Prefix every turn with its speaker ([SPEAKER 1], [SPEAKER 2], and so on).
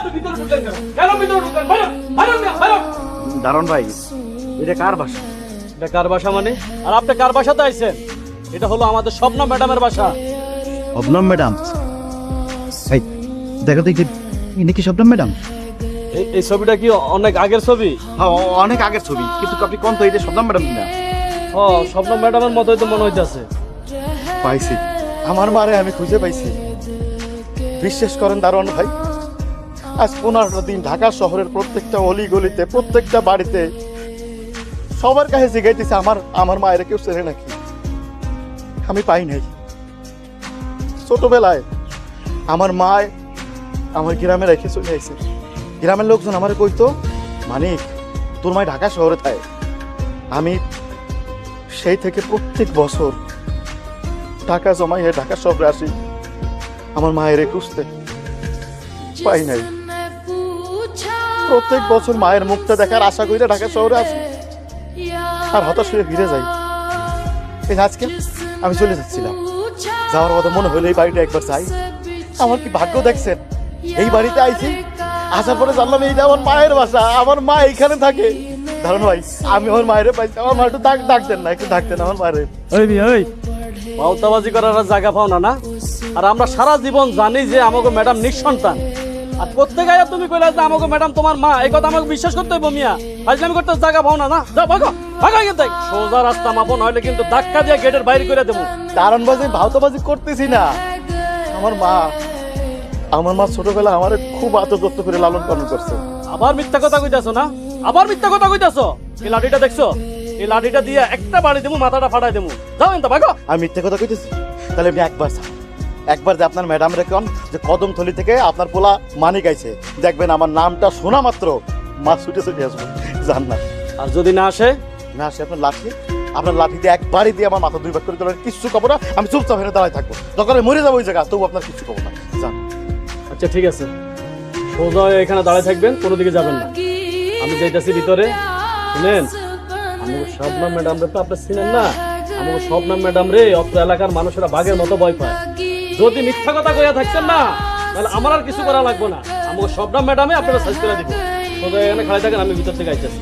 [SPEAKER 1] আপনি ভিতরে ঢুকলেন কেন? কেন ভিতরে ঢুকলেন? বলুন, বলুন না, বলুন।
[SPEAKER 2] দারুণ ভাই, এটা কার বাসা?
[SPEAKER 1] এটা কার বাসা মানে? আর আপনি কার বাসাতে আইছেন? এটা হলো আমাদের স্বপ্না ম্যাডামের বাসা।
[SPEAKER 2] শবনম ম্যাডাম? ভাই দেখো তো, ইনি কি শবনম ম্যাডাম?
[SPEAKER 1] এই ছবিটা কি অনেক আগের ছবি?
[SPEAKER 2] হ্যাঁ, অনেক আগের ছবি, কিন্তু আপনি কোন তো এটা শবনম ম্যাডাম কিনা?
[SPEAKER 1] ও, স্বপ্না ম্যাডামের মতোই তো মনে হইতাছে।
[SPEAKER 2] পাইছি, আমার মারে আমি খুঁজে পাইছি। বিশ্বাস করেন দারুণ ভাই, আজ 15টা দিন ঢাকা শহরের প্রত্যেকটা অলি গলিতে, প্রত্যেকটা বাড়িতে সবার কাছে জিগাইতেছে আমার মায়ের কেউ চেনে নাকি। আমি পাই নাই। ছোটবেলায় আমার মায় আমার গ্রামে রেখে চলে আইছে। গ্রামের লোকজন আমার কইতো, মানিক তোর মায় ঢাকা শহরে থাকে। আমি সেই থেকে প্রত্যেক বছর টাকা জমাই ঢাকা শহরে আসি আমার মায়ের খুঁজতে। পাই নাই। প্রত্যেক বছর মায়ের মুখটা দেখার আশা কইরা ঢাকা শহরে আসি, আর হতাশ হয়ে ফিরে যাই। এই আজকে আমি চলে যাচ্ছিলাম, যাওয়ার কথা মনে হলো এই বাড়িটা একবার যাই। আমার কি ভাগ্য দেখছেন, এই বাড়িতে আইছি, আসার পরে জানলাম এইটা আমার মায়ের বাসা, আমার মা এইখানে থাকে। দারুণ ভাই, আমি আমার মায়ের পাইছি। আমার মা একটু ডাক দেন না, একটু ডাক দেন আমার মায়ের।
[SPEAKER 1] ওই পাউতাবাজি করার আর জায়গা পাও না না? আর আমরা সারা জীবন জানি যে আমাকে ম্যাডাম নিঃসন্তান। আর প্রত্যেকে তুমি কইলা যে আমাকে ম্যাডাম তোমার মা, এই কথা আমাকে বিশ্বাস করতে হইব মিয়া। ফাজলামি করতে জায়গা পাও না না? যাও ভাগো, ভাগো এখান থেকে। সোজা রাস্তা মাপো, নইলে কিন্তু ধাক্কা দিয়ে গেটের বাইরে করে দেবো।
[SPEAKER 2] দারুণ বাজি ভাউতাবাজি করতেছি না। আমার মা ছোটবেলা আমার খুব আদর যত্ন করে লালন পালন করছে।
[SPEAKER 1] আবার মিথ্যা কথা কইতাছো না? আবার মিথ্যা কথা কইতাছো? এই লাঠিটা দেখছো? এই লাঠিটা দিয়ে একটা বাড়ি দেবো, মাথাটা ফাটাই দেবো। যাও এনতা ভাগো।
[SPEAKER 2] আমি মিথ্যে কথা কইতেছি? তাহলে আপনি একবার যে আপনার ম্যাডাম রেখন যে কদমতলি থেকে আপনার পোলা মানিক আইছে, দেখবেন আমার নামটা শোনা মাত্র মা ছুটে ছুটে আসবো। জান না?
[SPEAKER 1] আর যদি না আসে?
[SPEAKER 2] না আসে আপনার লাঠি দিয়ে একবারই দিয়ে আমার মাথা 2 ভাগ করে দিলেন, কিচ্ছু কব না। আমি চুপচাপ হেরে দাঁড়ায় থাকবো, দরকার হলে মরে যাবো ওই জায়গা, তবু আপনার কিচ্ছু কব না। জান?
[SPEAKER 1] আচ্ছা ঠিক আছে, সোজা হয়ে এখানে দাঁড়ায় থাকবেন, কোনো দিকে যাবেন না। আমি যাইতাছি ভিতরে। শুনেন, আমাকে শবনম ম্যাডাম রে তো আপনি চিনেন না। আমাকে শবনম ম্যাডাম রে অত্র এলাকার মানুষেরা বাঘের মতো ভয় পায়। যদি মিথ্যা কথা কইয়া থাকছেন না, তাহলে আমার আর কিছু করা লাগবে না। আমাকে শবনম ম্যাডামে আপনারা সাইজ করে দিব। সোজা এখানে খাড়াই থাকেন, আমি ভিতর থেকে আইতেছি।